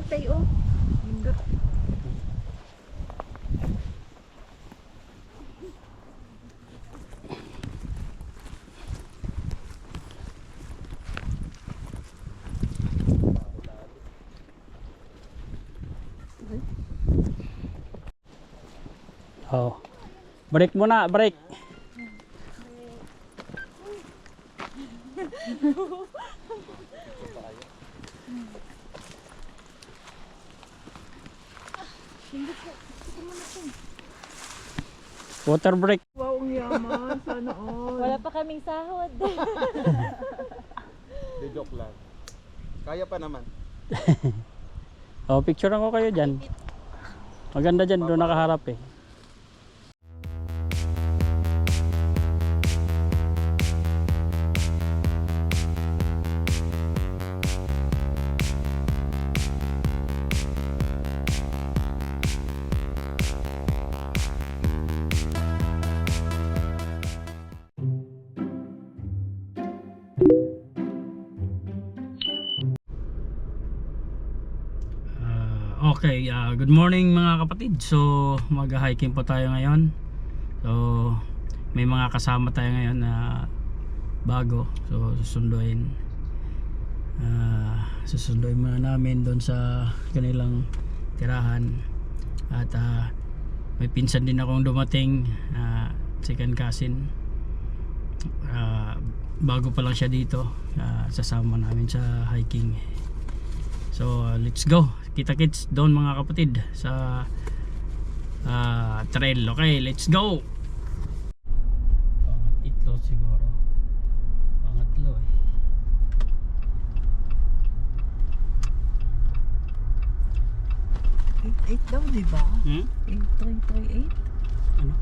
tay oh. Hindot. Oh. Break muna, break. Water break. Wow, ang yaman. Sana all. Wala pa kaming sahod. De joke lang. Kaya pa naman. Oh, picture ko kayo dyan. Maganda dyan, doon nakaharap eh. Okay, good morning mga kapatid. So mag-hiking po tayo ngayon. So may mga kasama tayo ngayon na bago. So susunduin muna namin doon sa kanilang tirahan. At may pinsan din akong dumating, second cousin. Bago pa lang siya dito. Sasama namin sa hiking. So let's go. Kita-kits doon mga kapatid sa trail. Okay, let's go. Pangatlo siguro. Pangatlo eh. 8 daw, di ba? 8338. Ano?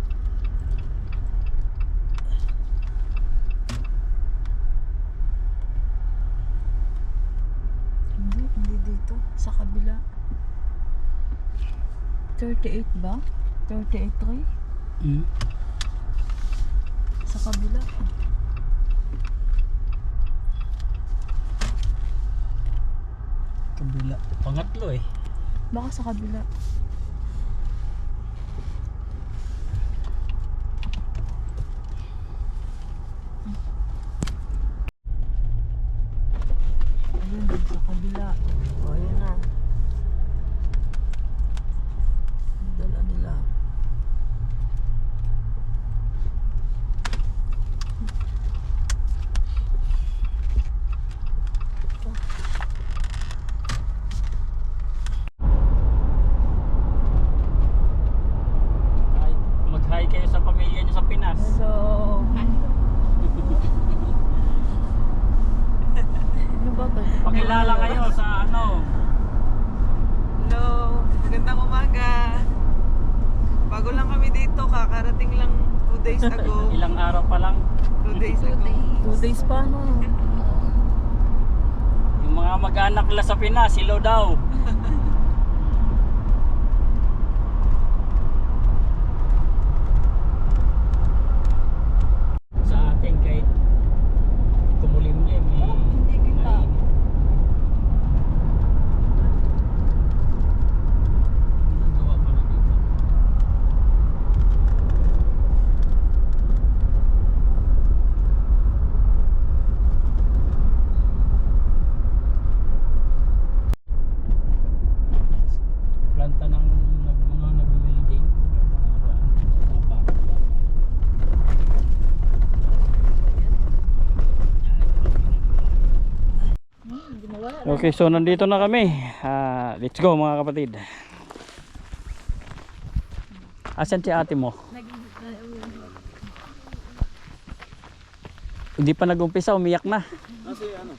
Hindi dito. Sa kabila. 38 ba? 38.3? Sa kabila. Kabila. Pangatlo eh. Baka sa kabila. Ayun, sa kabila. O, ayun na. Dala nila. Mag-hi kayo sa pamilya niyo sa Pinas. Hello. Ano ba ba? Pakilala kayo sa ano. Hello, magandang umaga. Bago lang kami dito, kakarating lang 2 days ago. Ilang araw pa lang. 2 days ago. 2 days pa no. Yung mga mag-anak nila sa Pinas, hello daw. Sa atin kahit kumulimlim eh. Hindi kita. Nagawa pa na dito. Planta ng mga nag-welding. Mga bakal. Hindi mawala. Okay, so nandito na kami. Let's go mga kapatid. Asan si ate mo? Hindi pa nag-umpisa, umiyak na. Kasi ano?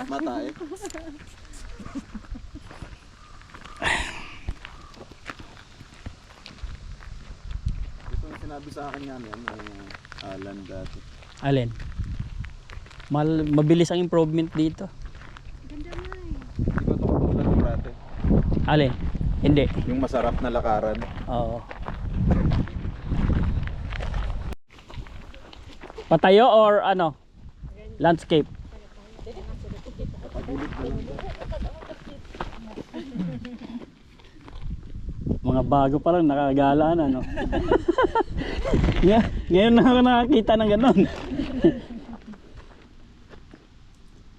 Mata eh. Ito yung sinabi sa akin yan, Alan dati. Alin? Mabilis ang improvement dito. Di ba ito katulad ng dati? Alin? Hindi. Yung masarap na lakaran. Oo. Patayo or ano? Landscape? Mga bago pa lang, nakagala na, no? Ngayon na ako nakakita ng ganon.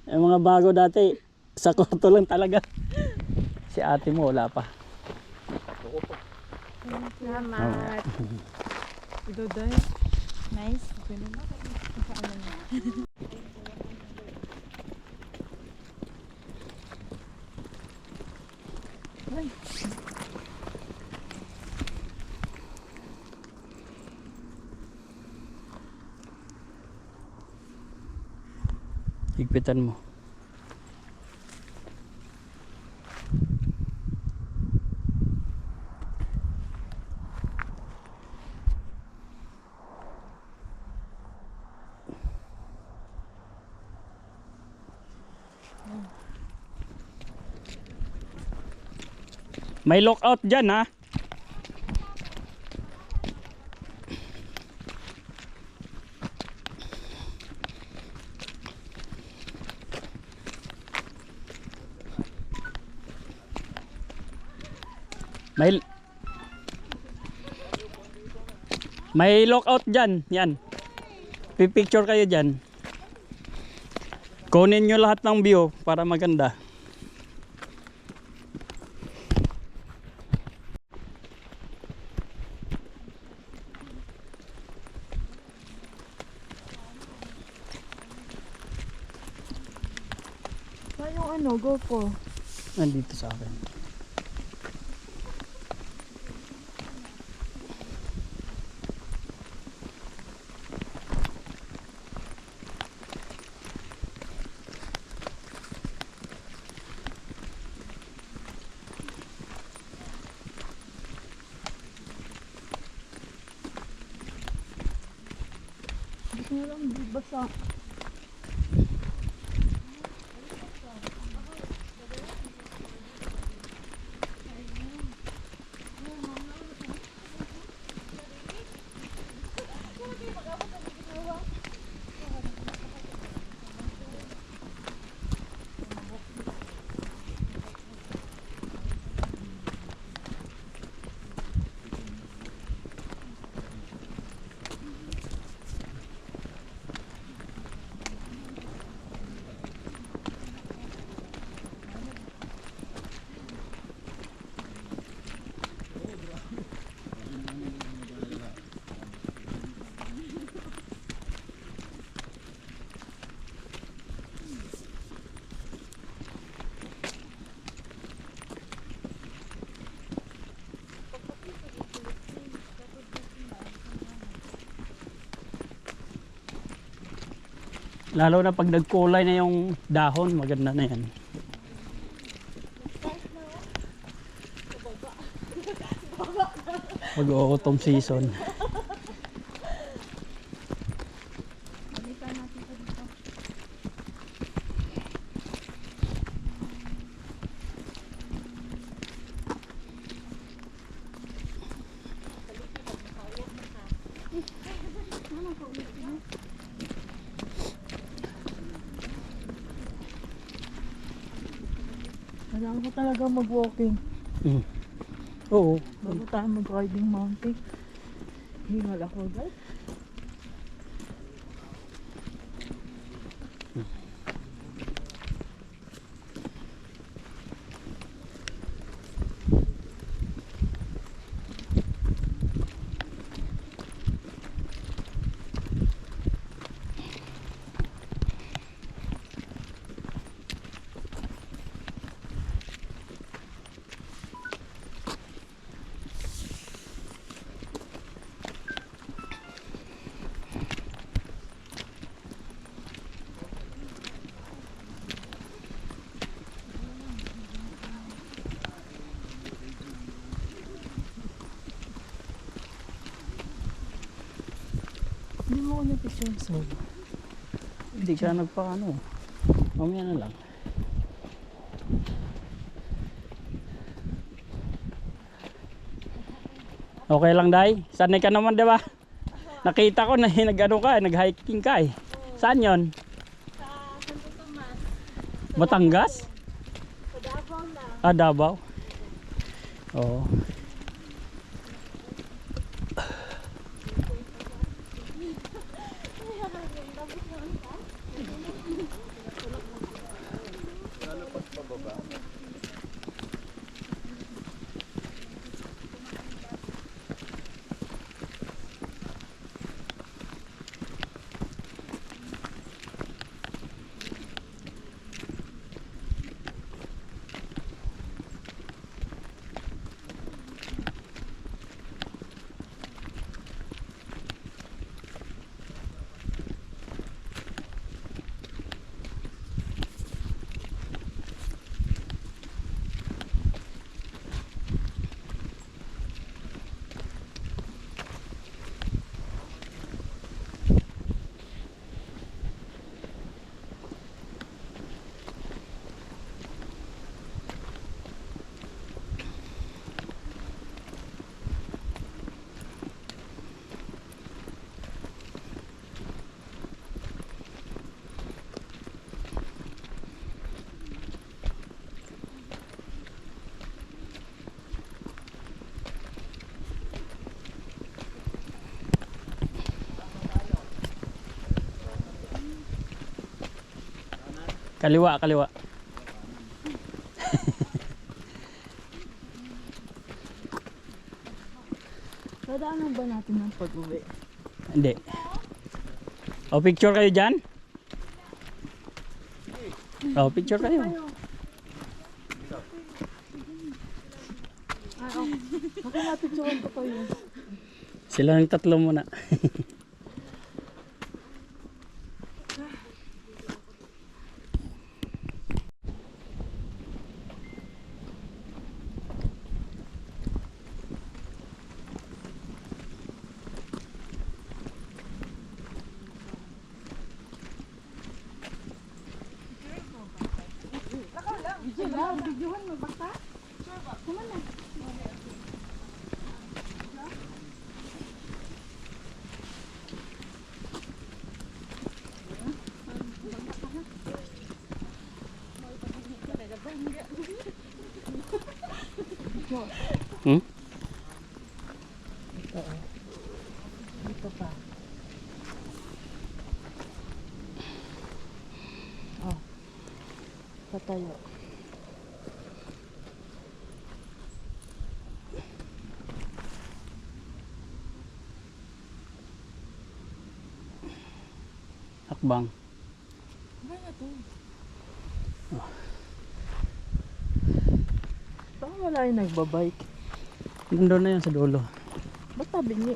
Yung mga bago dati, sa kwarto lang talaga. Si ate mo, wala pa. Salamat. Ito dahil. Nice. Higpitan mo. May lockout dyan, ha? May lockout dyan. Yan. Pipicture kayo dyan. Kunin nyo lahat ng view para maganda. Yung ano, GoPro. Nandito sa akin. Gusto nyo lang di basa. Lalo na pag nagkulay na yung dahon, maganda na yan. Mag-autumn season. Kailangan ko talaga mag-walking. Oo. Bago tayo mag-riding mountain. Hingal ako guys. Hindi mo ako na-picture sa Hindi ka nagpa-ano. Mamaya na lang. Okay lang, Day. Sanay ka naman, di ba? Nakita ko na nag-ano ka, nag-hiking ka eh. Saan yon? Sa Santo Tomas. Batangas? Sa Davao lang. Ah, Davao. Oo. Kaliwa, kaliwa. Dadaanan ba natin ng pag-uwi? Hindi. O, picture kayo dyan? O, picture kayo. Baka mapicturean ko kayo. Sila ng tatlo muna. Hmm? Dito pa. Oh. Patayo. Hakbang. Baka wala yung nagbabike. Nandun na yan sa dulo. Ba't tabingi?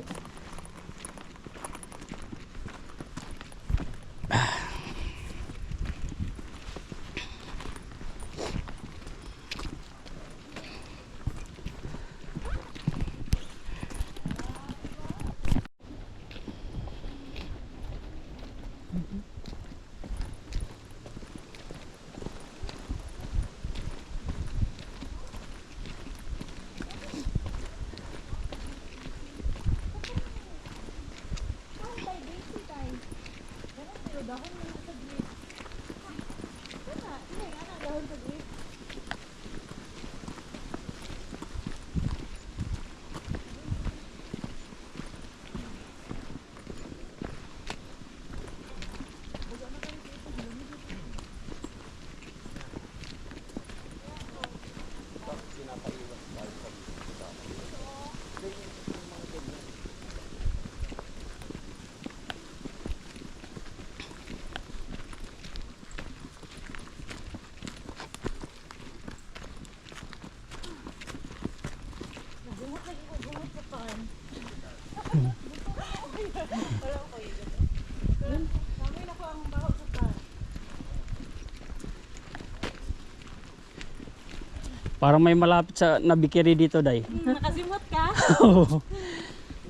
Parang may malapit sa nabikiri dito, Day. Nakasimot ka? Oo.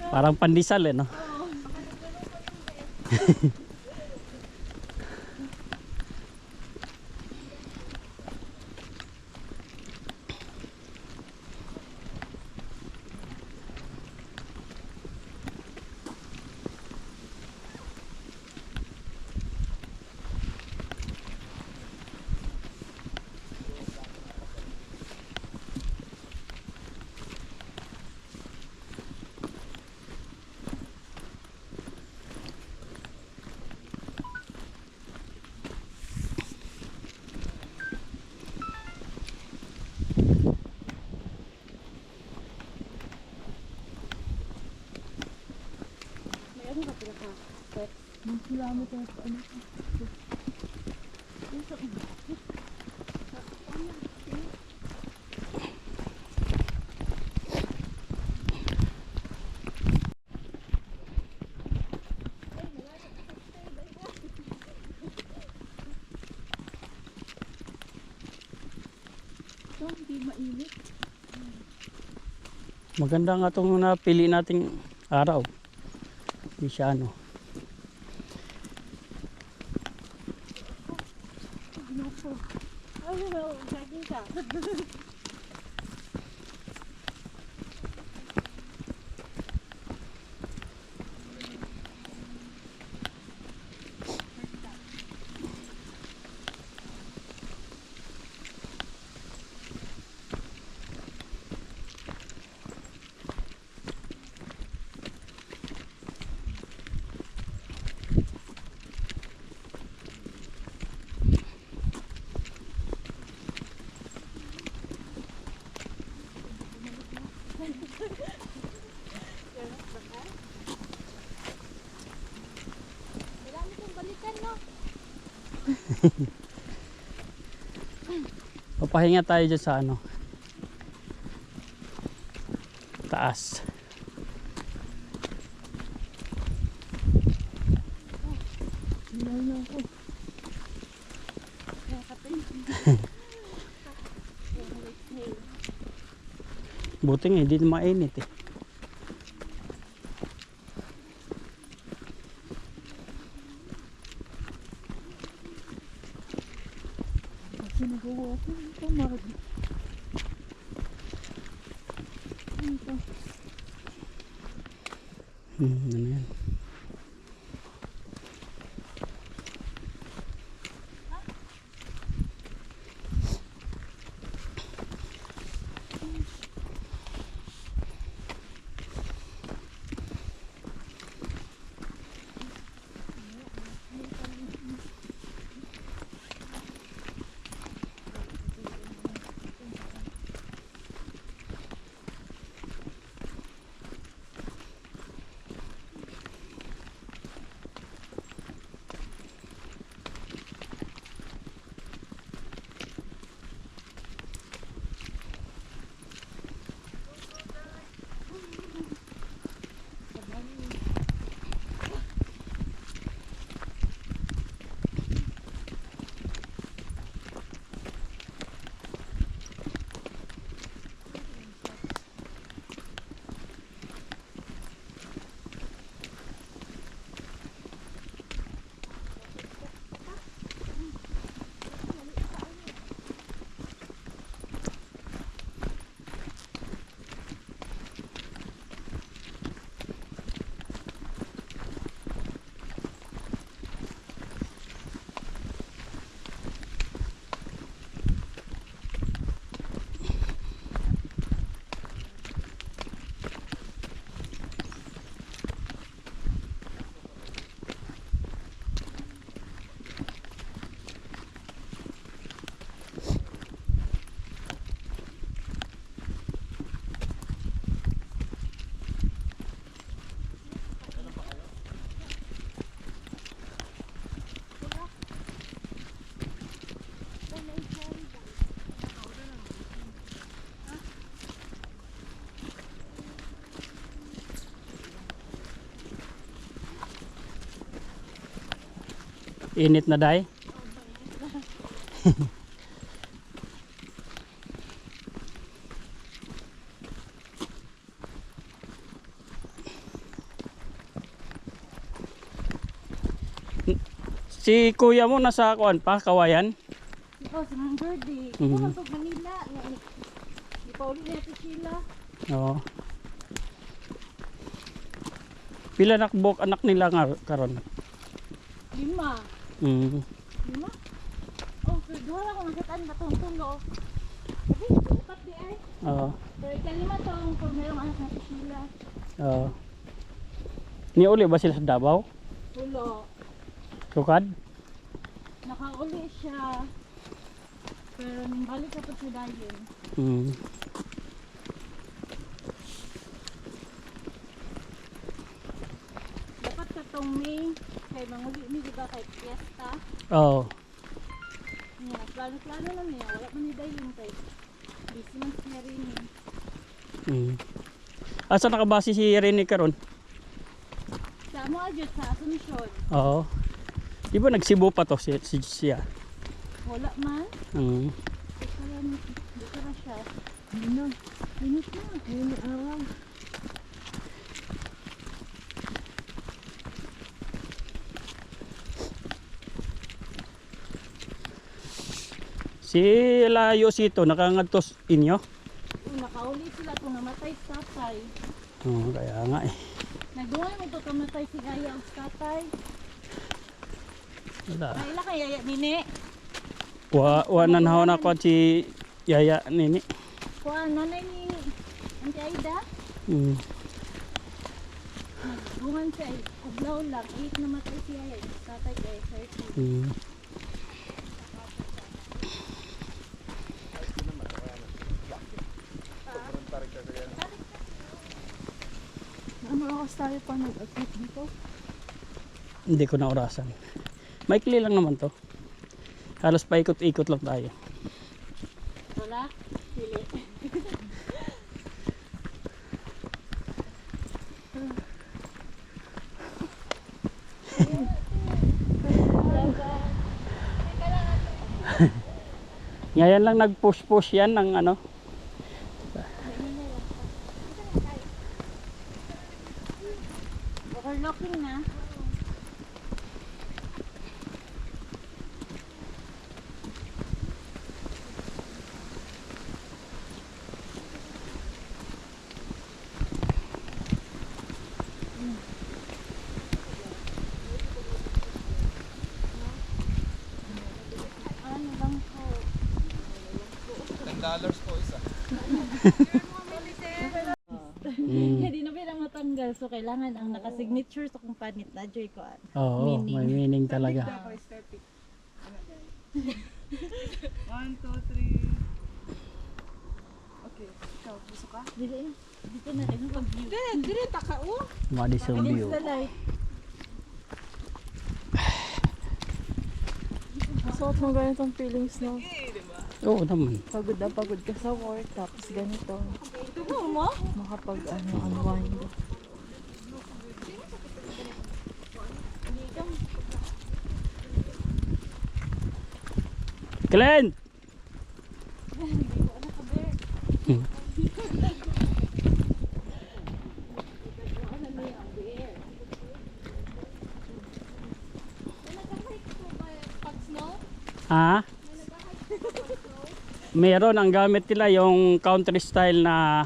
Parang pandesal eh, no? Maganda nga itong napili nating araw. Hindi siya ano. Marami kong balikan, no? Papahinga tayo dyan sa ano. Taas. Sinal na ako. Nakapin. Buti nga, hindi na mainit eh. Kasi nagawa ko ng tamad. Ito. Ano yan? Init na day. Si kuya mo nasa kuan pa, Kawayan? Ikaw, sa mga birthday. Mhm. Ikaw, pag Manila. Di pa ulit natin sila. Oo. Pila nakbok anak nila nga karon? 5. Mm. 5? Oh, pero duha lang kung nakataan matong-tulo. Sabi, upat di ay. Oo. Pero ikalima taong kung mayroong anak natin sila. Oo. Ni uli ba sila sa Davao? Tulo. Sukad? Nakauli siya. Pero nung balik ka pa sa Dayon. Mm. Dapat katong May. Kay manguli ni diba kay Fiesta. Oo. Niya, plano-plano lang niya. Wala pa ni Dayon kay. Busy man siya rin eh. Mm. Asa nakabase si Rene karon? Sa mo adjust sa Asunsyon. Oo. Di ba nagsibo pa to siya? Wala man. Mm. Dito na siya. Ano? Init na. Init araw. Si Layo Sito nakangadtos inyo? Nakauli sila kung namatay si tatay. Oo, kaya nga eh. Nagdungay mo ito kamatay si Gaya o si tatay. Wala. Kaila kay Yaya Nini. Wa nanhaw na ko si Yaya nini. Kuha nanay ni Auntie Aida. Mm. Nagdungan siya ay kublaw lang. 8 namatay si Yaya. Si tatay kay 30. Mm. oras tayo pa nag-active dito? Hindi ko na orasan. Maikli lang naman to. Halos paikot-ikot lang tayo. Wala? Pili. Ngayon lang nag-push-push yan ng ano. Overlooking na. Ano lang po? $10 po isa. Hindi na bilang matanggal. So, kailangan ang nakasignature sa kumpanit na Joy ko. Oo, Meaning. may meaning talaga. 1, 2, 3. Okay, ikaw, gusto ka? Dito na rin ang view. Dire, taka o. Madison view. Against the light. Suot mo ganitong feelings no? Oo naman. Pagod na pagod ka sa work, tapos ganito. Ito mo? Makapag unwind. Glenn! Ha? Meron, ang gamit nila yung country style na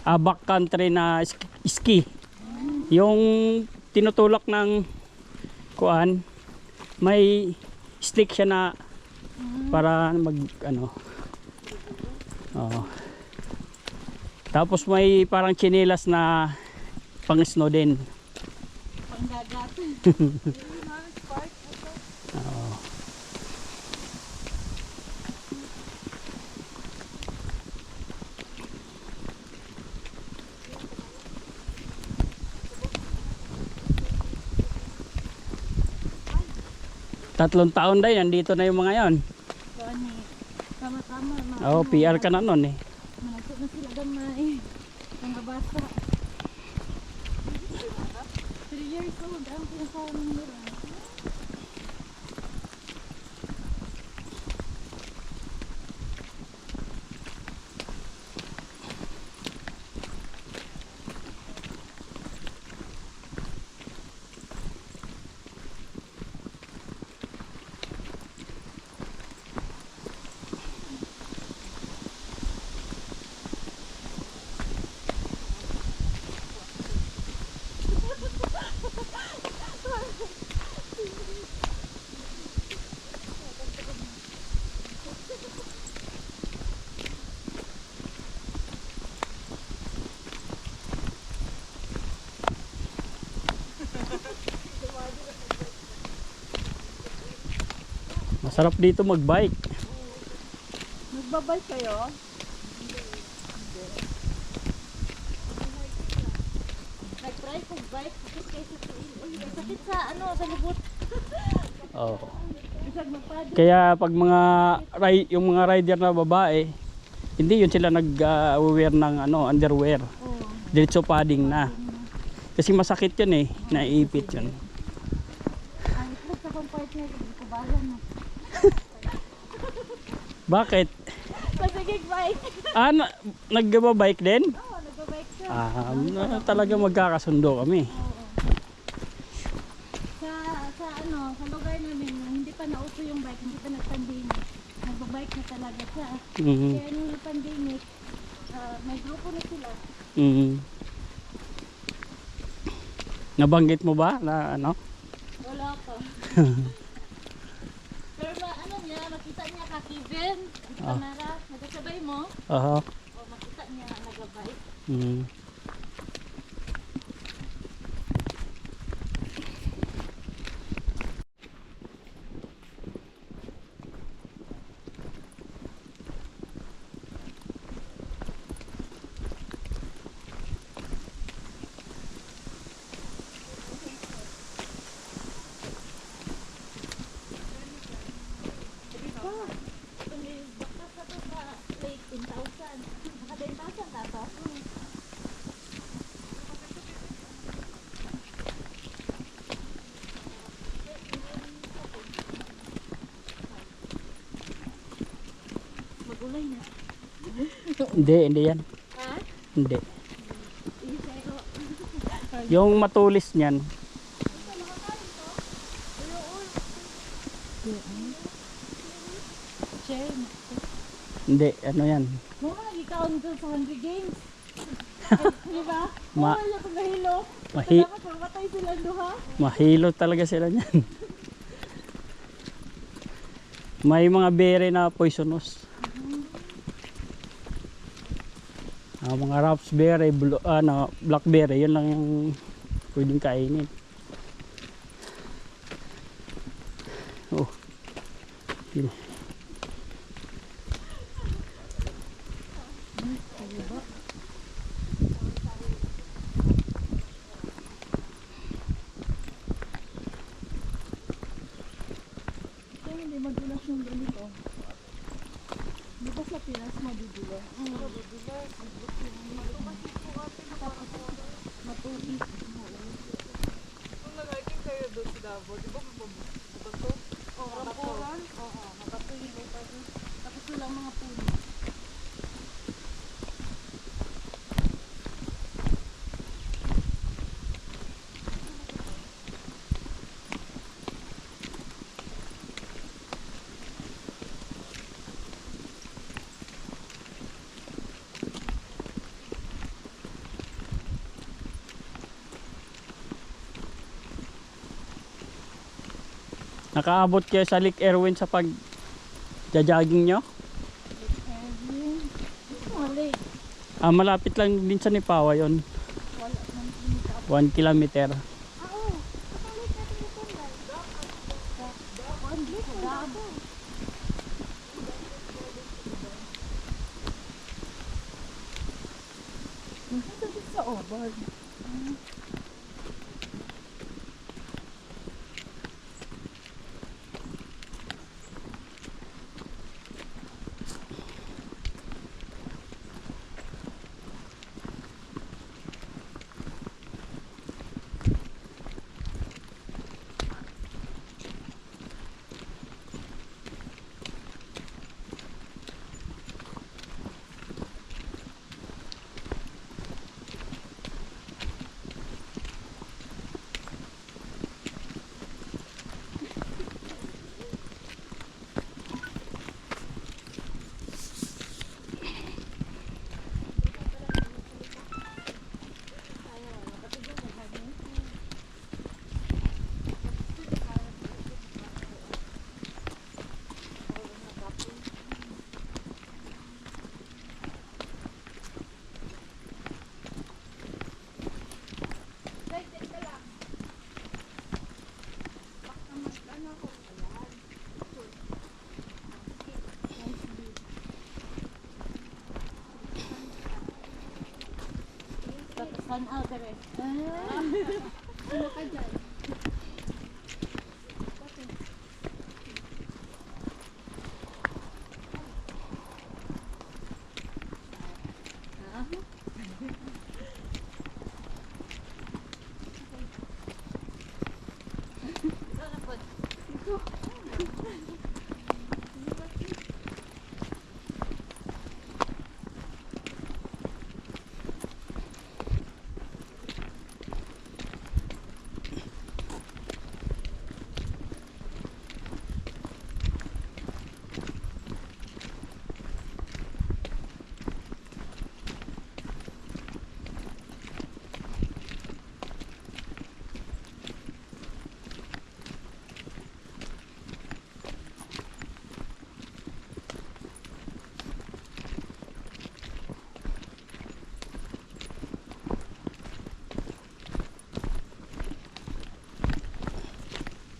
backcountry na ski. Yung tinutulak ng kuan, may stick siya na para mag ano. Oh. Tapos may parang chinelas na pang snow din. Panggagat. Oo. Tatlong taon na yan, nandito na yung mga yon. So, ani, tama-tama. Oo, PR ka na nun eh. Manasok na sila gamay. Mga bata. 3 years old. Ang pinasawang nila. Masarap dito magbike. Nagbabay kayo? Nag-try kong bike. Sakit kayo sa tiil. Uy, sakit sa ano, sa lubot. Oo. Isang magpado. Kaya pag mga yung mga rider na babae, hindi yun sila nag-wear ng ano, underwear. Oo. Diretso padding na. Kasi masakit yun eh, naiipit yun. Ang itlog sa kong partner, kubalan mo. Bakit? Masagig bike. Nagbabike din? Oo, nagbabike siya. Talaga magkakasundo kami. Sa ano, sa lugar namin, hindi pa nauso yung bike, hindi pa nag-pandemic. Nagbabike na talaga siya. Mhm. Kaya nung nag-pandemic, may grupo na sila. Mhm. Nabanggit mo ba na ano? Wala pa. Pero ano niya, makita niya ka Kevin, ang camera, nagkasabay mo, Oo. o makita niya nag-bike. Mhm. Nakadentasan na to. Magulay na. Hindi yan. Ha? Hindi. Isero. Yung matulis niyan. Chen. Hindi, ano yan. Mga ikaon doon sa Hungry Games. Di ba? Ma- Wala pag nahilo. Mahi Dapat mamatay sila duha. mahilo talaga sila niyan. May mga bere na poisonous. Mga raspberry, blackberry, yun lang yung pwedeng kainin. Oh. Yun. Kaya hindi madulas yung ganito. Di ba sa Pinas madudulas? Kung nag-hiking kayo doon sa Davao, di ba mababato to? Oo, rapuran. Oo, mapatuloy pa doon. Tapos walang mga puno. Nakaabot kayo sa Lake Erwin sa pag jogging nyo? Mali. Malapit lang din sa Nipawa yun. 1 kilometer. Oo. Kapalik natin ito. Gabo. Nasasabit sa oval. Sun out rin. Ano ka dyan?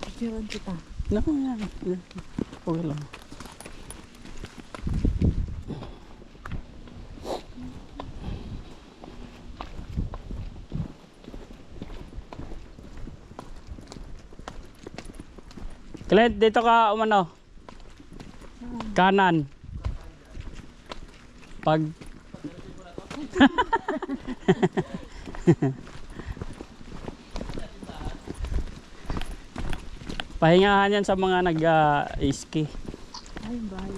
Picturean kita. Naku yan. Okay lang. Clint, dito ka umano. Kanan. Pag pahingahan yan sa mga nag-ski. Ay, bahay.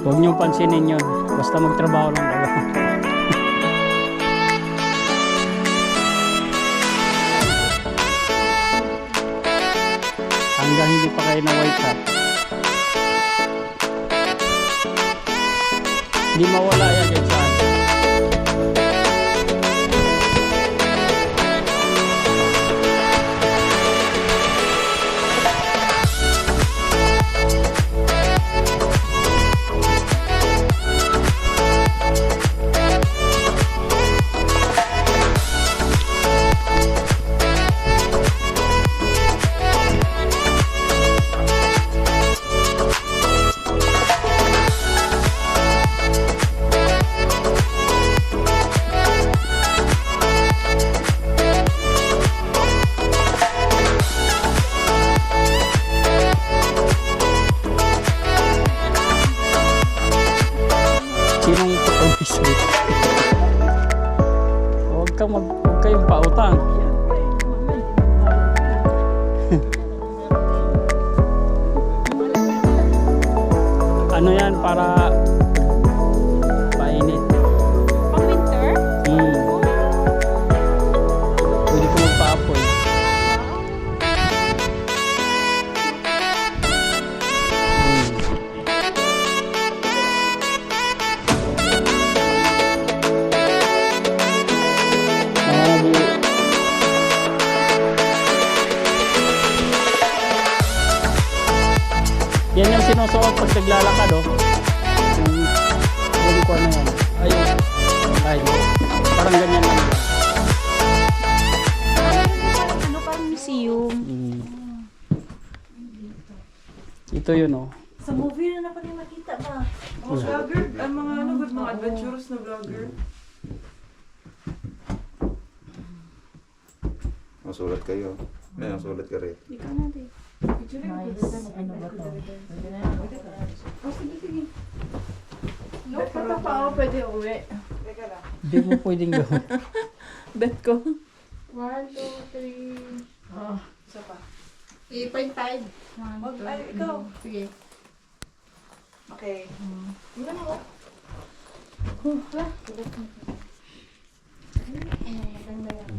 Huwag niyong pansinin yun. Basta magtrabaho lang kayo. Hanggang hindi pa kayo na white hat. Hindi mawala yan kahit saan. Sinong pag-uwisip? Huwag kayong pautang. Ano yan para painit? Pang winter? Pwede ko magpa-apoy. Yan yung sinusuot pag naglalakad, oh. Yung ko na yan. Ayun. Ay, parang ganyan lang. Ano parang museum? Ito yun, oh. Sa movie na naman yung makita ba? Mga vlogger, ang mga ano, mga adventurous na vlogger. Masulat kayo. May sulat ka rin. Ikaw na din. Nice. Ano ba to? Oh, sige, sige. No, pata pa ako pwede uwi. Teka lang. Hindi mo pwedeng gawin. Bet ko. 1, 2, 3. Oh. Isa pa. 3.5. Ay, ikaw. Sige. Okay. Wala na ako. Maganda yan.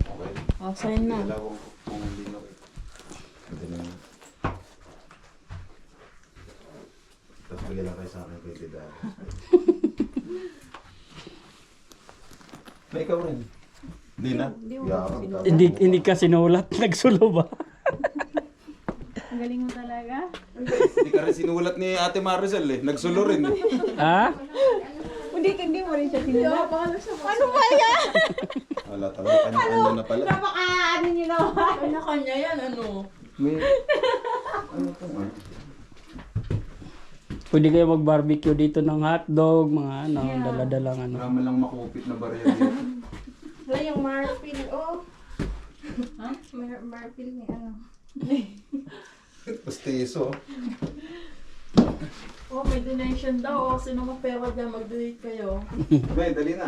Okay. Oh, sign na. Ilawang ko kung hindi na kayo. Hindi na yun. Tapos bigyan lang kayo sa akin $20. Na ikaw rin. Hindi na. Yakap ka. Hindi ka sinulat. Nagsulo ba? Ang galing mo talaga. Hindi ka rin sinulat ni Ate Maricel eh. Nagsulo rin eh. Ha? Hindi mo rin siya sinulat. Ano ba yan? Wala tayo. Kanya-kanya na pala. Ano nyo naman? Kanya-kanya yan, ano? May... Ano po nga? Pwede kayo mag-barbecue dito ng hotdog, mga ano, dala-dalang ano. Marami lang makupit na barya dito. Wala yung marfil. Oh. Ha? Marfil ni ano. Pastiso. Oh, may donation daw. Oh, sino mapera dyan, mag-donate kayo. May, dali na.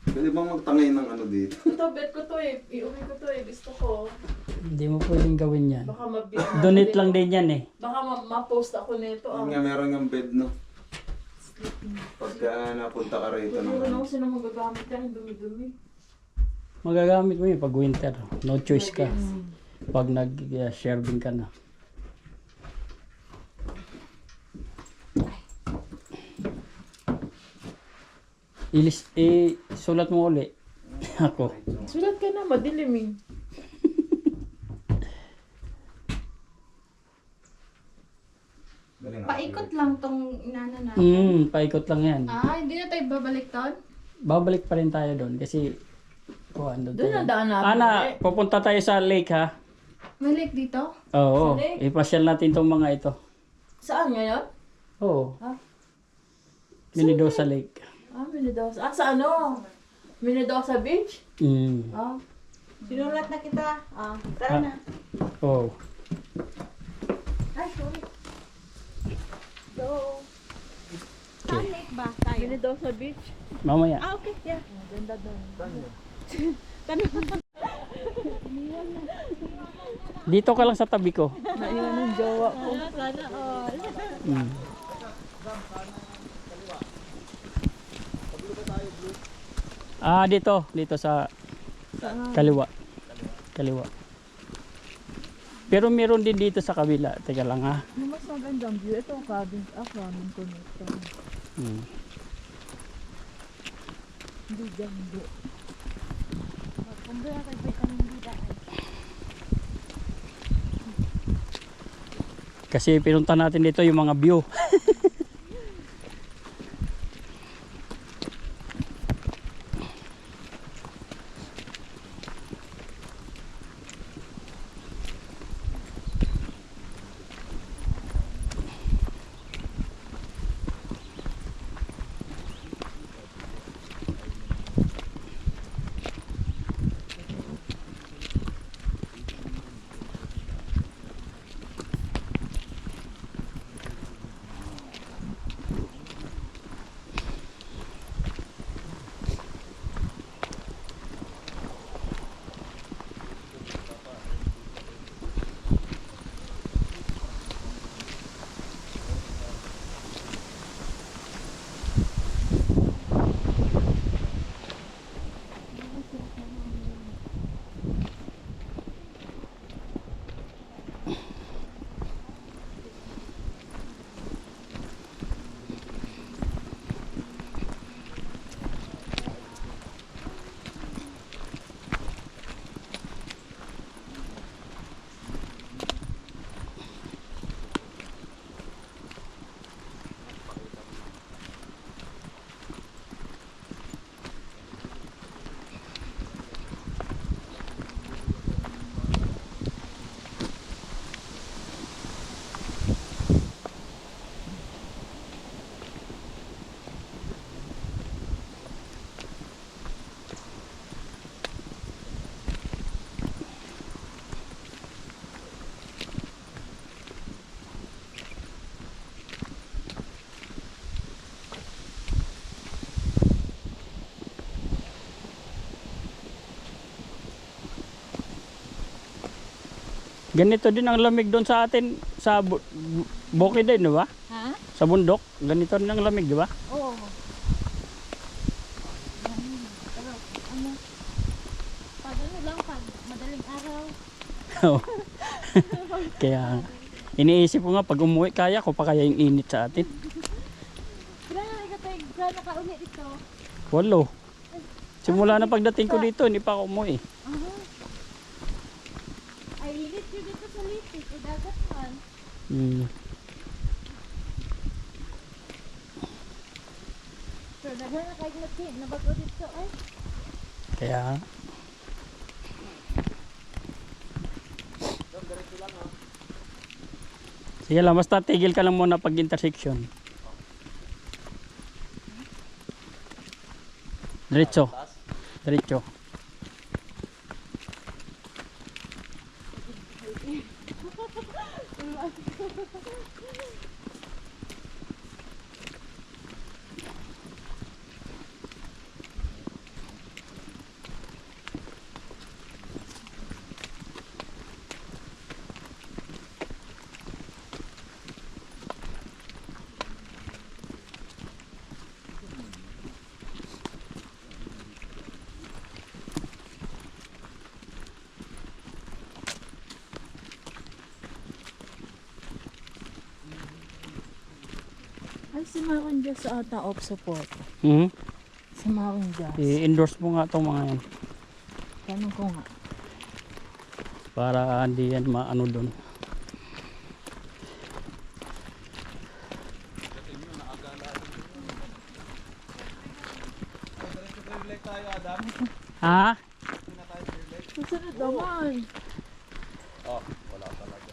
Pwede bang magtangay ng ano dito? Ito, bet ko to eh. Iuwi ko to eh. Gusto ko. Hindi mo pwedeng gawin yan. Baka Donate lang din yan eh. Baka ma-post ako nito. Yun nga, meron ng bed, no? Pagka napunta ka rito Siguro naman. naman sino magagamit yan. Dumi-dumi. Magagamit mo yun pag winter. No choice ka. Pag nag-share din ka na. Sulat mo uli. Ako. Sulat ka na. Madilim eh. Galing nga. Paikot lang tong inana na. Paikot lang yan. Hindi na tayo babalik doon? Babalik pa rin tayo doon kasi ano Doon ang daan natin. Ana, pupunta tayo sa lake ha. May lake dito? Oo, Sa lake? ipasyal natin tong mga ito. Saan ngayon? Oo. Ha? Minidosa Lake. Minidosa. Sa ano? Minidosa Beach? Sinulat na kita. Tara na. Oo. Ay, sorry. Go. Saan lake ba tayo? Minidosa Beach. Mamaya. Okay, yeah. Ganda doon. Dito ka lang sa tabi ko. Naiwan ng jowa ko. Sana all. Mm. Dito sa kaliwa. Kaliwa. Pero meron din dito sa kabila. Teka lang ha. Yung mas magandang view, ito ang cabin ko nito. Hindi ganda. Kumbaya kay vitamin D dahil. Kasi pinunta natin dito yung mga view. Ganito din ang lamig doon sa atin sa bukid din, di ba? Ha? Sa bundok, ganito din ang lamig, di ba? Oo. Pero ano? Pag ano lang, pag madaling araw. Kaya iniisip ko nga pag umuwi kaya ko pa kaya yung init sa atin. Kailangan ka tayo gano'n kauni dito. Walo. Simula na pagdating ko dito, hindi pa ako umuwi. Ay, init yun dito sa Lipis. Ay, dagat man. Pero daghan na kahit nabago dito ay. Kaya sige lang, basta tigil ka lang muna pag intersection. Diretso. Diretso. Ay, si Maron Diyos ata of support. Si Maron Diyos. I-endorse mo nga itong mga yan Tanong ko nga. para hindi yan maano doon. tayo, Adam. Ha? Hindi na tayo fearless. Susunod naman. Oh, wala talaga.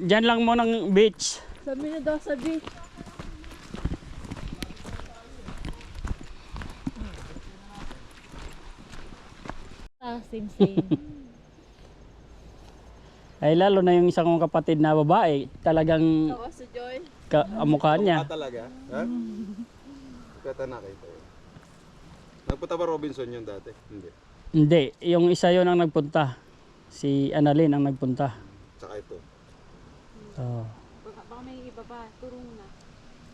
Dyan lang mo ng beach. Sabi na daw sa beach. Same, same. Ay lalo na yung isang kong kapatid na babae, talagang Tawa si Joy. mukha niya. talaga? Ha? Kata na kayo. Nagpunta ba Robinson yun dati? Hindi. Hindi, yung isa yon ang nagpunta. Si Annalyn ang nagpunta. Tsaka ito. Oh. Baka may iba pa, turo mo na.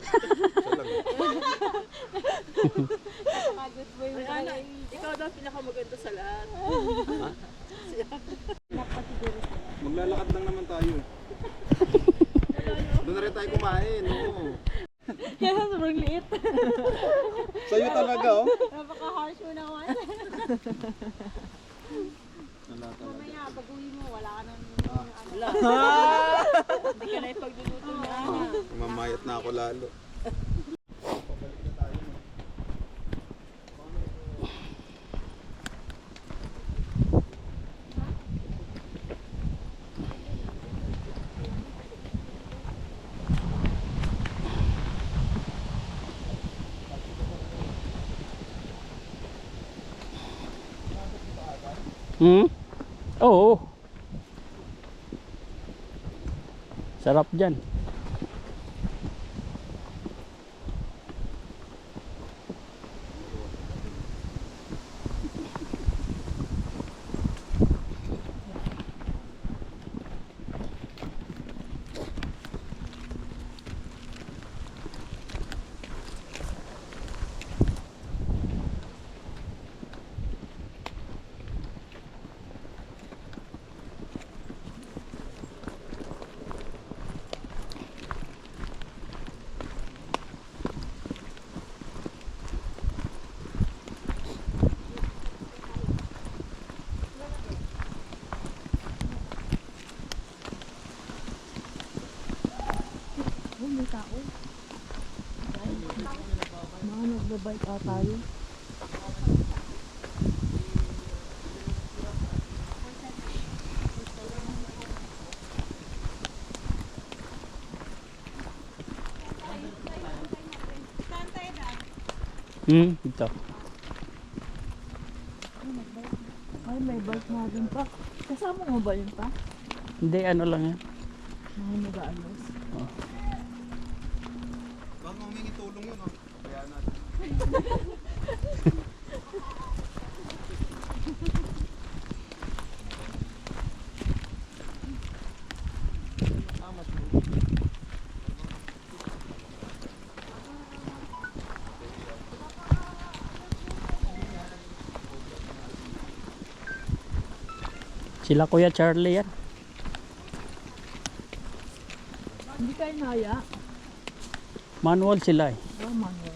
Siya lang. Napaka-good boy mo. Ay, Ana, ikaw daw pinakamaganda sa lahat. Dapat siguro sila. Maglalakad lang naman tayo. Doon na rin tayo kumain. Oo. Kaya sobrang liit. Sa'yo talaga, oh. Napaka-harsh mo naman. Wala talaga. Mamaya, pag-uwi mo, wala ka nang Wala. Hindi ka na ipagluluto ni Ana. Mamayat na ako lalo. Hmm? Oo. Sarap dyan. Oh, may tao. Mga nagbabike ata tayo. Ito. Ay, may bike na rin pa. Kasama mo ba yun pa? Hindi, ano lang yan. Mga nag-aalos. Baka humingi tulong yun, oh. Kaya natin. Sila Kuya Charlie yan. Hindi kayo naya. Manual sila eh. Oh, manual.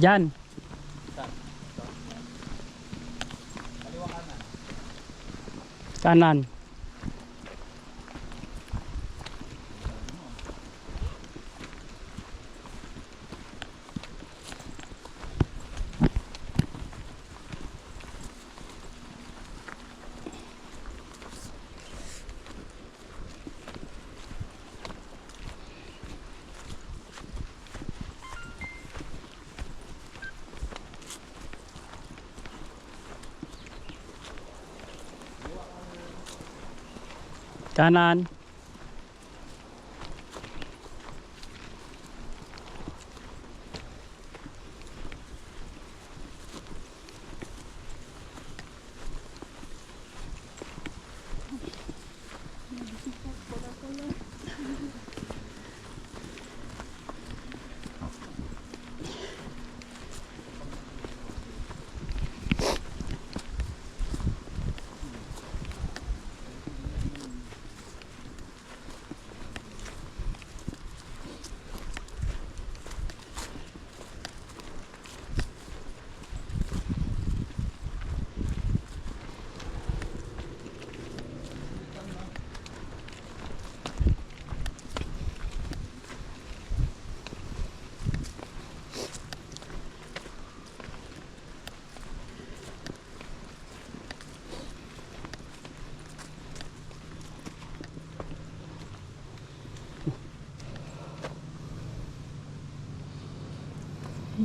Diyan. Kanan. Kanan.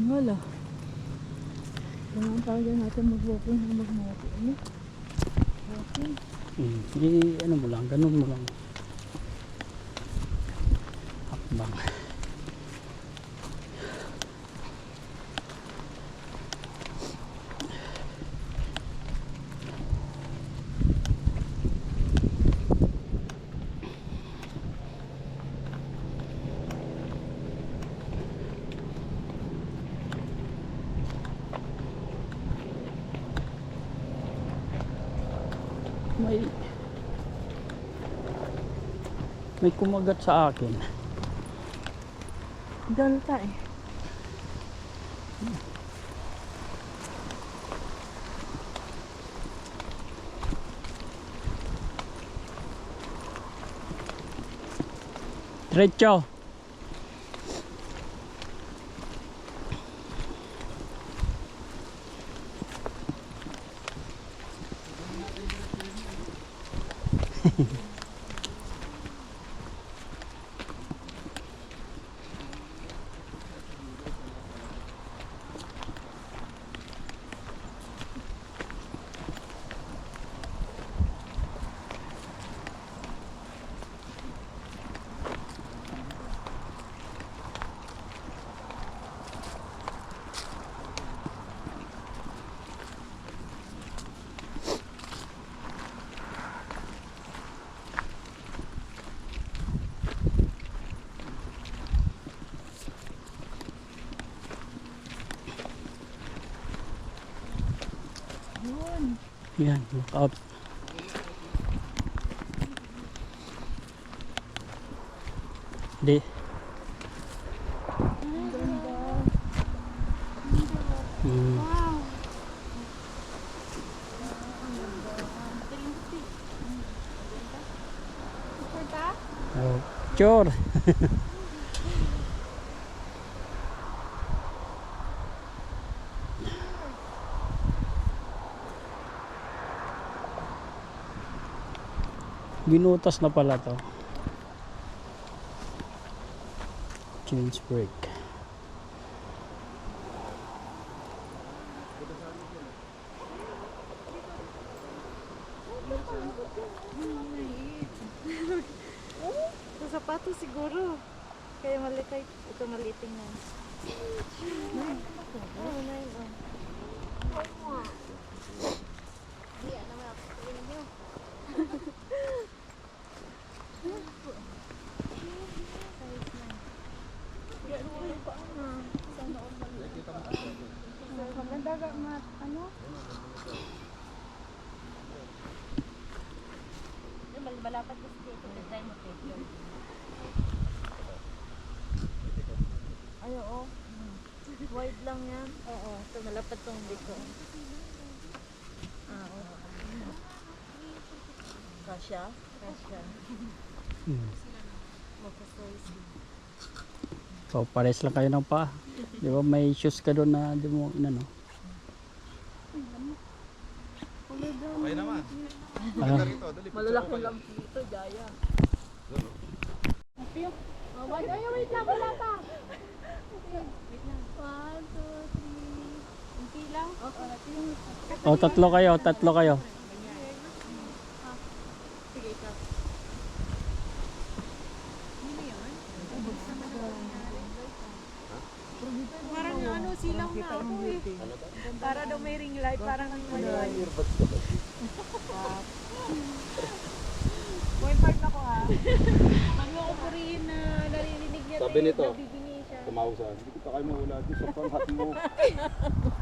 Wala. Kailangan talaga natin mag-walking na mag-walking. Ano? Walking. Ano mo lang, ganun mo lang. Hakbang. May kumagat sa akin. Dalta eh. Diretso. Yan, look out. Di. Wow. Oh, sure. Binutas na pala to. Change brake. Sa sapatos siguro. Kaya malitay. Ito maliting na. Oh, nine. Maganda ka mat. Ano? Balapat kasi dito. Design mo dito. Ay, oo. Wide lang yan. Oo. Ito malapat tong dito. Kasya. Kasya. So, pares lang kayo ng pa. Di ba may shoes ka doon na di mo inano? Okay naman. Ah, Ganda rito, dali. Malalaki lang dito, Jaya. Oh, wait lang. Wala pa. Wait lang. 1, 2, 3. Hindi lang. oh, tatlo kayo. Sige, ikaw. Parang ano, silaw na ako eh. Para daw may ring light, parang Boy part ako ha. Huwag mo ko purihin na naririnig niya. Sabi nito, Nabibingi siya. tumawag sa akin. Hindi kita kayo mawala doon sa panghat mo.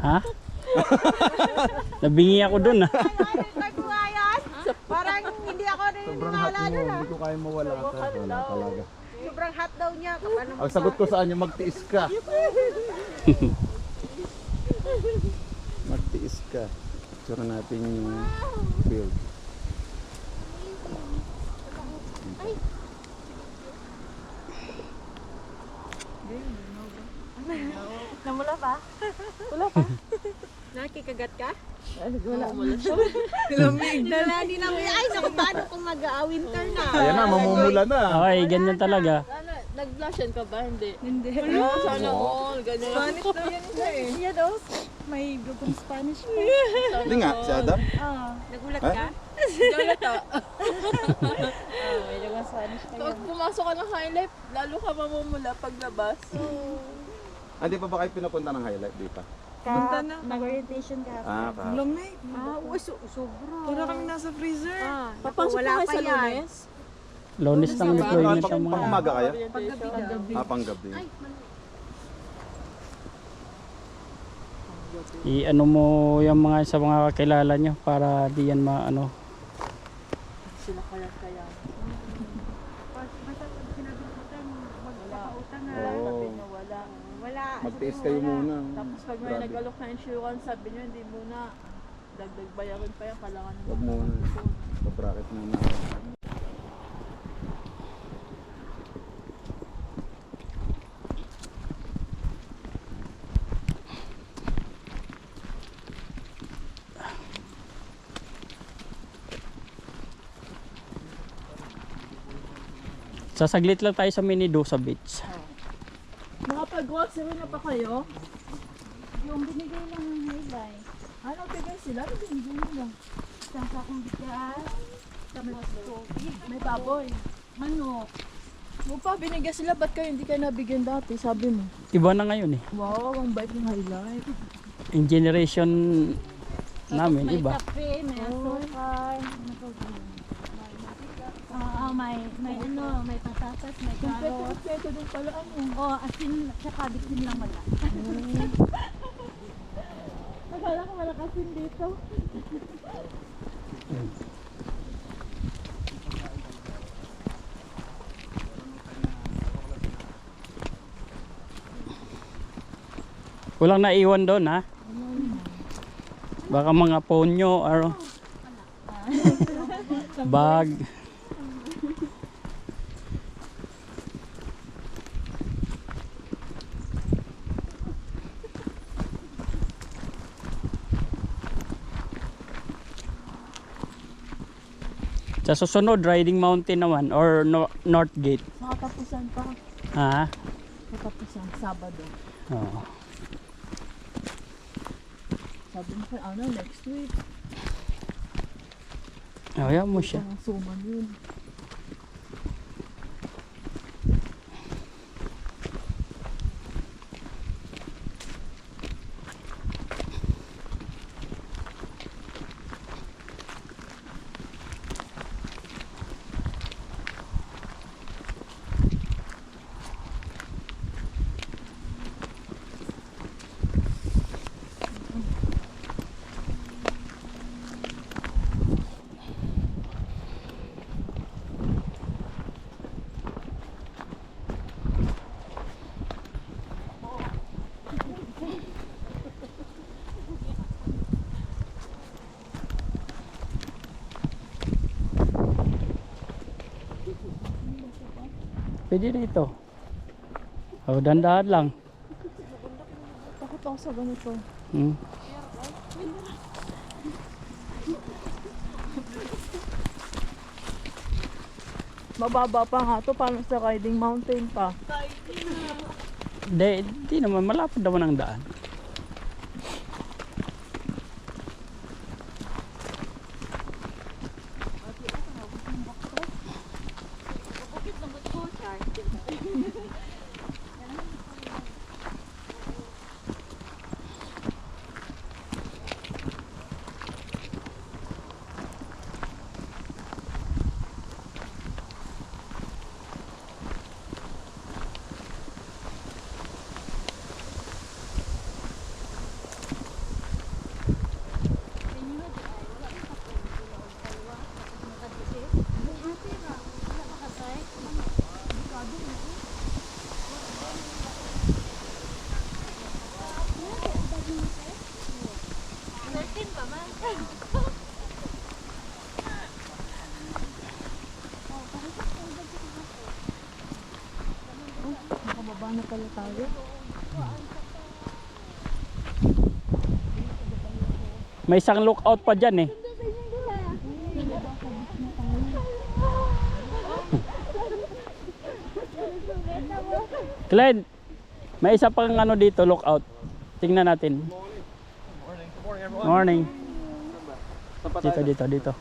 Ha? Nabingi ako doon ah. Parang hindi ako rin nawala doon ha. Hindi ko kayo mawala. Wala talaga. Sobrang hot daw niya. Kapano Ang sagot ko sa kanya, magtiis ka. Magtiis ka. Tsura natin yung build. Namula pa? Wala pa? Nakikagat ka? Wala mo lang siya. Nalani na mo. Ay, naku, paano kung mag-winter na? Ayan na, mamumula na. Okay, ganyan talaga. Ano, Nag-blushan ka ba? Hindi. Hindi. Sana all. Ganyan. Spanish daw yan siya eh. Yan oh. May grupong Spanish pa. Hindi nga, si Adam. Nagulat Ha? ka? Nagulat ka? May grupong Spanish pa Pag pumasok ka ng highlight, lalo ka mamumula paglabas. Hindi pa ba kayo pinapunta ng highlight? Di pa. Punta na. Nag-orientation ka. Ah. Lamig. Sobra. Puro kami nasa freezer. Papasok Wala ka pa sa yan. Lunes? Lunes lang deployment Pang ng mga... umaga kaya? Paggabi. Panggabi. I-ano mo yung mga sa mga kakilala nyo para di yan maano. Sila kaya. Oo. Wala. Magtiis kayo muna. Tapos pag may Grabe. nag-alok na insurance, sabi nyo, hindi muna. Dagdag bayarin pa yan, kailangan naman. Huwag muna. Pabracket muna. Sasaglit lang tayo sa Minidosa Beach. Nakapag-grocery na pa kayo? Yung binigay lang ng highlight. Ano bigay sila? Ano binigay nila? Isang sakong bigas. Tapos coffee. May baboy. Manok. Mo pa binigay sila, ba't kayo hindi kayo nabigyan dati? Sabi mo. Iba na ngayon eh. Wow, ang bait ng highlight. Yung generation namin, May iba. kape, may asukal. May ano, may patatas, may carrot. Kompleto din pala ano. Oh, asin, tsaka bitin lang wala. Akala ko malakasin dito. Walang naiwan doon ha. Baka mga phone nyo or bag. Sa susunod, Riding Mountain naman or North Gate. Nakatapusan pa. Ha? Nakatapusan, Sabado. Oo. Sabi mo kay ano, next week. Ayaw mo siya. Ang suman yun. Pwede rito. O, dandahan lang. Takot ako sa ganito. Hmm. Mababa pa nga to, paano sa Riding Mountain pa? Di naman, malapad naman ang daan. Nakababa na pala tayo. May isang lookout pa dyan eh. Clint, may isa pang ano dito, lookout. Tingnan natin. Morning. Dito.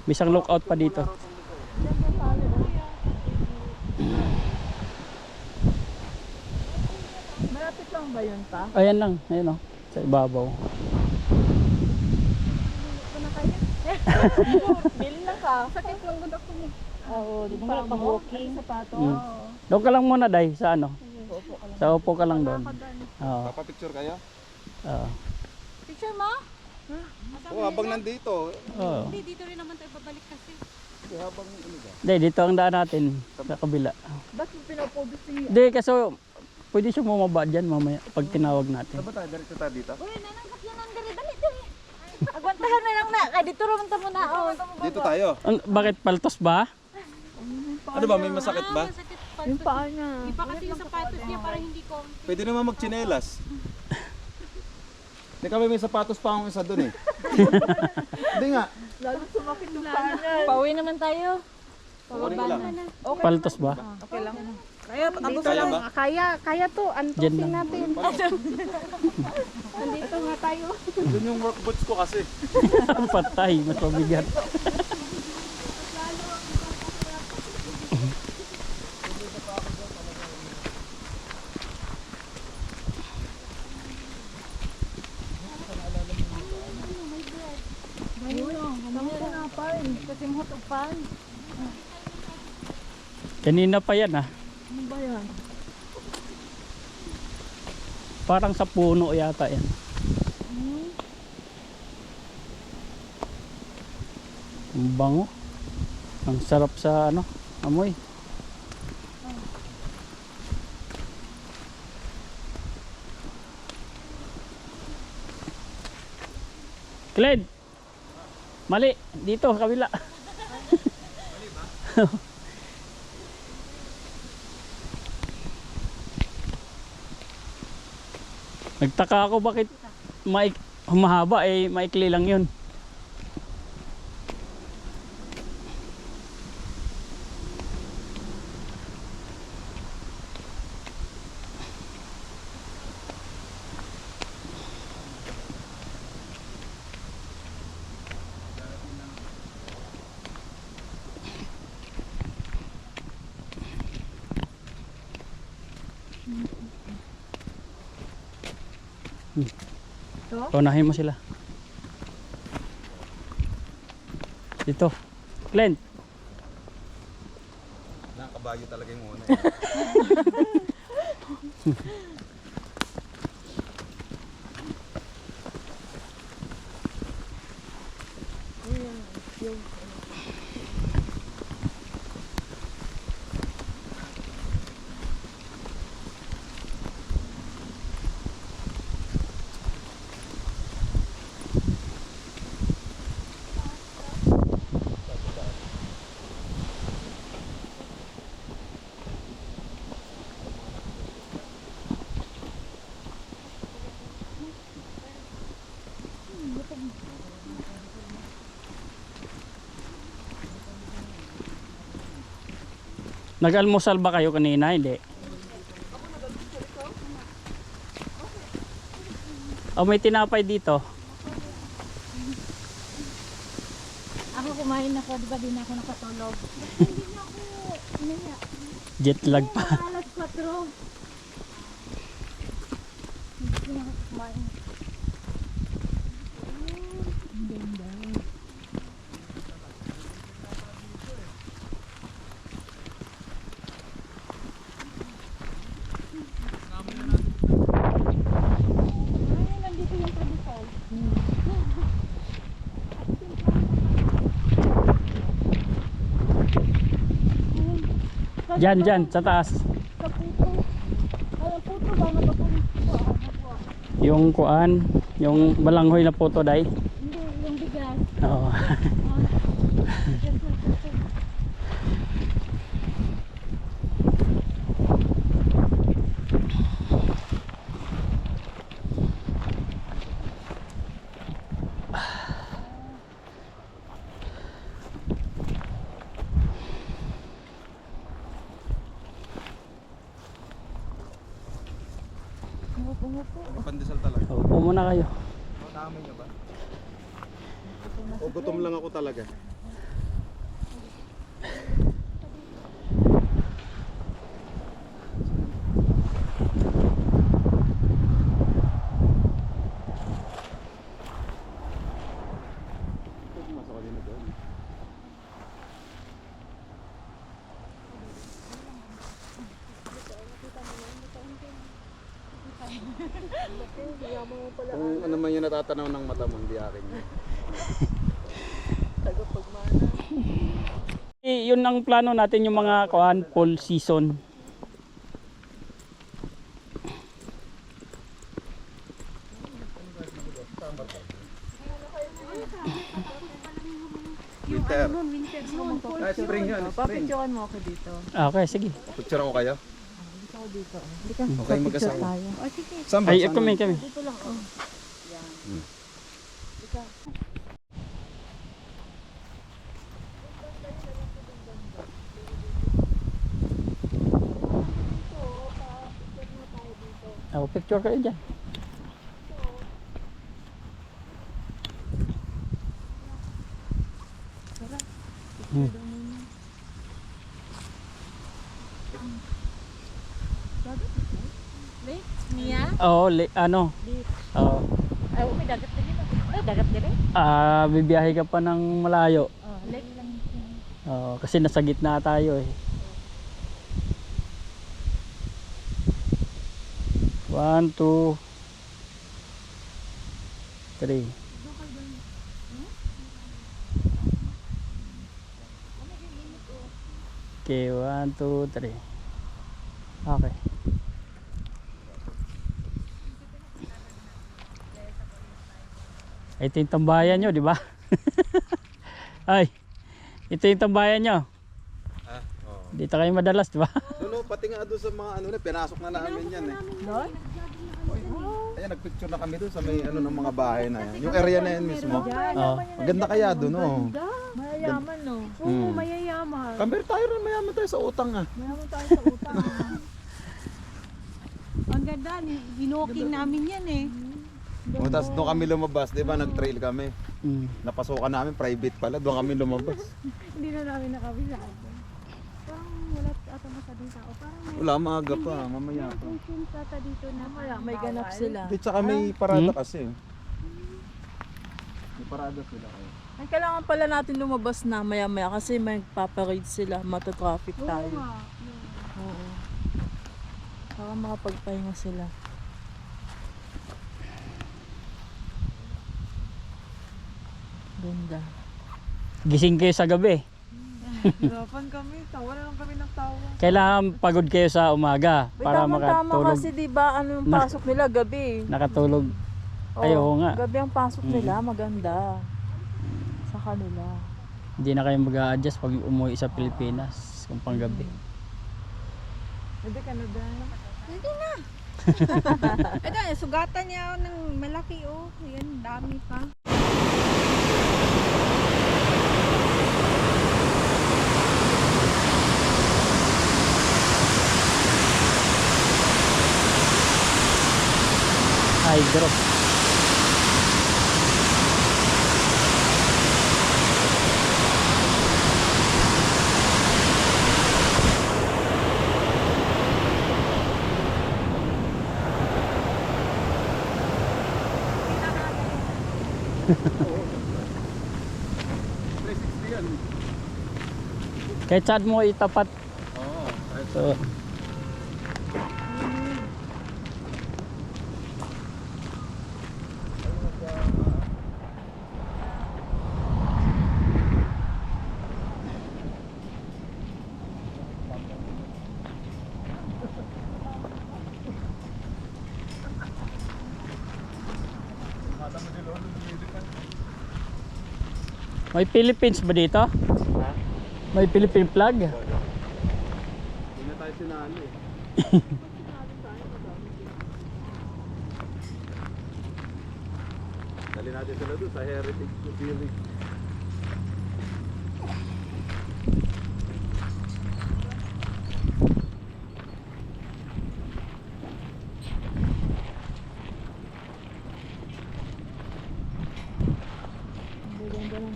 May isang lookout pa dito. Malapit lang ba yun pa? Ayan lang, ayan o. Sa ibabaw. Bil lang ka. Sakit lang gud ako mo. Oo, di ba walking sapato? Mm. Oo. Doon ka lang muna, Day, sa ano? Sa upo ka lang doon. Oo. Papapicture kayo? Oo. Picture mo? Oo, habang nandito. Oo. Hindi, dito rin naman tayo babalik kasi. Habang ano ba? Day, dito ang daan natin. Sa kabila. Ba't mo pinapobis si... Hindi, kasi pwede siya bumaba dyan mamaya pag tinawag natin. Saan ba tayo? Diretso tayo dito? Uy, nanangkat yan ang dali. Agwantahan na lang na. Kaya dito naman tamo na. Dito tayo. Bakit paltos ba? Ano ba? May masakit ba? Masakit pa. Yung paa niya. Iba kasi yung sapatos niya para hindi ko. Pwede naman magchinelas. Hindi kami may sapatos pa akong isa dun eh. Hindi nga. Lalo sumakit yung paa niya. Pauwi naman tayo. Kunin ko lang. Paltos ba? Okay lang. Kaya, Kaya ba? Kaya to. Dyan Antusin lang. natin. Nandito nga tayo. Doon yung work boots ko kasi. Patay, mas mabigat. Kasi mo upan. Kanina pa yan ah. Ano ba yan? Parang sa puno yata yan. Ang bango. Ang sarap sa ano, amoy. Clint! Mali, dito, kabila. Nagtaka ako bakit humahaba eh maikli lang yun. Unahin mo sila. Dito. Clint. Nakakabagyo talaga yung una. Nag-almusal ba kayo kanina? Hindi. Oh, may tinapay dito. Ako kumain ako, di ba din ako nakatulog? Jet lag pa. Alas 4. Hindi na ako kumain. Ay, nandito yung tradisyon. Diyan, sa taas. Sa puto. Ay, ang puto ba? Yung kuan, yung balanghoy na puto, Day. Hindi, yung bigas. Oo. Bigas na puto. Umupo. Pandesal talaga. Upo muna kayo. Tama niyo ba? O gutom lang ako talaga. Kung ano man yung natatanaw ng mata mo, hindi akin yun. Tagapagmana. Yun ang plano natin yung mga kuan fall season. Winter. Winter noon. Ah, spring yun, spring. Papicturean mo ako dito. Okay, sige. Picture ako kayo? Dito ako dito. Hindi ka. Okay, magkasama. tayo. O sige. Saan ba? Ay, Saan kami. Dito lang. Oh. Oh, picture kayo dyan. Hmm. Lake? Mia? Oo, ano? Oo. Ay, may dagat din dito. Ay, dagat din rin. Bibiyahe ka pa ng malayo. Oh, lake lang. Oo, kasi nasa gitna tayo eh. 1, 2, 3. Okay, 1, 2, 3. Okay. Ito yung tambayan nyo, di ba? Ay, ito yung tambayan nyo. Ah, oo. Dito kayo madalas, di ba? Doon, pati nga doon sa mga ano na, pinasok na namin yan eh. Doon? Ayan, nagpicture na kami doon sa may ano ng mga bahay na yan. Yung area na yan mismo. Oo. Maganda kaya doon, oh. Mayayaman, no? Oo, mayayaman. Compare tayo rin, mayaman tayo sa utang ah. Mayaman tayo sa utang. Ang ganda, binoking namin yan eh. O, tapos doon kami lumabas, di ba? Nag-trail kami. Mm. Napasukan namin, private pala. Doon kami lumabas. Hindi na namin nakabisado. Parang wala ata masyadong tao. Parang may Wala, maaga pa. Mamaya pa. function ata dito na May ganap sila. Di, tsaka may parada kasi. May parada sila. Ay, kailangan pala natin lumabas na maya-maya kasi may paparade sila. Matatraffic tayo. Oo. Para makapagpahinga sila. Ganda. Gising kayo sa gabi. Hirapan kami. Tawa na lang kami ng tawa. Kailangan pagod kayo sa umaga para Tama makatulog. kasi diba ano yung pasok nila gabi. Nakatulog. Ay, oo nga. Gabi ang pasok nila, maganda. Sa kanila. Hindi na kayo mag-a-adjust pag umuwi sa Pilipinas kung panggabi. Hindi ka na dahil. Ito, sugatan niya ng malaki oh. Ayan, dami pa. Hydro. Kahit saan mo itapat. Oo. So, may Philippines ba dito? May Philippine flag? Hindi na tayo sinali. Dali natin sila doon sa Heritage Village.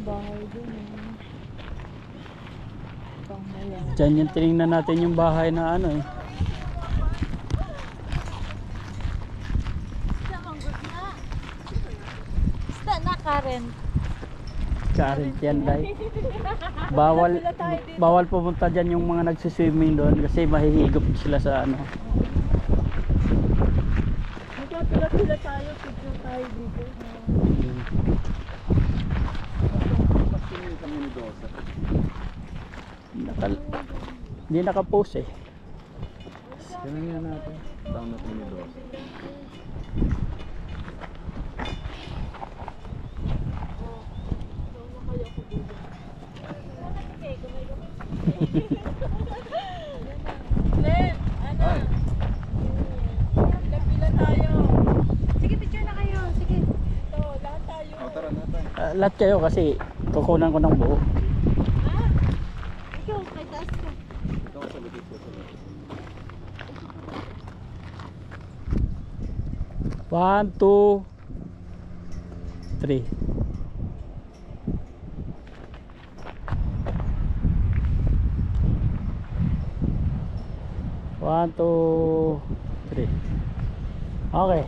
bahay dun eh. Pangmaya. Diyan yung tinignan natin yung bahay na ano eh. Basta na, Karen. Current yan dahil. Bawal pumunta dyan yung mga nagsiswimming doon kasi mahihigop sila sa ano. Magkapila tayo, picture tayo dito. Hindi nakapost eh. Ganun nga natin. Tama natin yung dos. Len, ano? Pila tayo. Sige, picture na kayo. Sige. Ito, lahat tayo. Tara na tayo. Lahat kayo kasi kukunan ko ng buo. Ikaw, may taas ka. Ito ko sa likod ko. Sa likod. 1, 2, 3. One, two, three. Okay.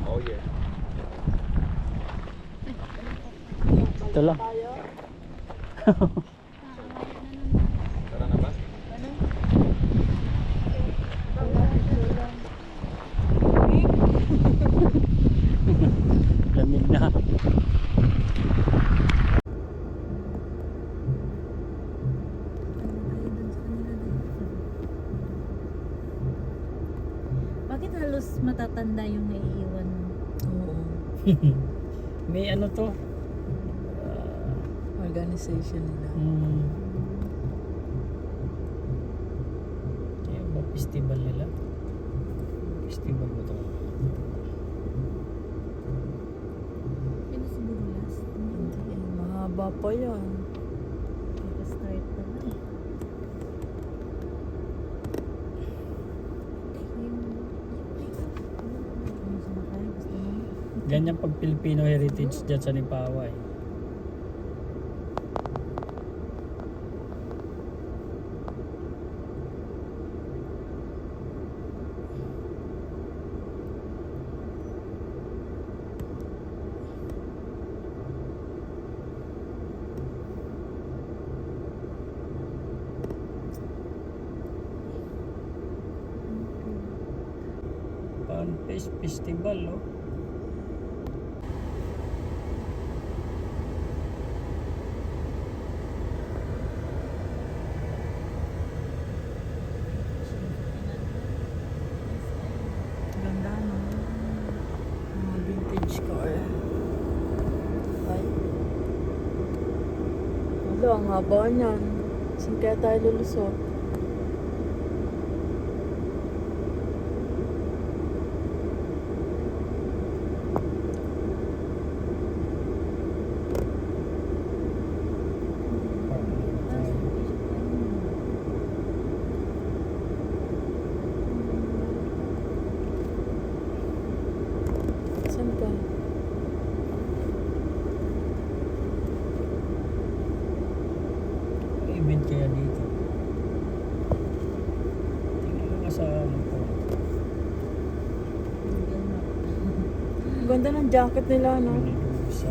Oh yeah. Ito lang. Tara na ba? Lamig na. Bakit halos matatanda yung naiiwan mo? Oo. May ano to? Organization nila. Kaya ba festival nila? Festival ba to? Yun na siguro last. Hindi eh, mahaba pa yan. Naka-start pa na. Ganyan pag Filipino heritage dyan sa Lipawa eh. Pan-Face Festival oh. Ganda no? Mga vintage car. Ay. Wala, ang haba niyan. Saan kaya tayo lulusot? Saan ka? May event kaya dito. Tingnan mo nga sa ano ko. Ang ganda ng jacket nila, no? Sa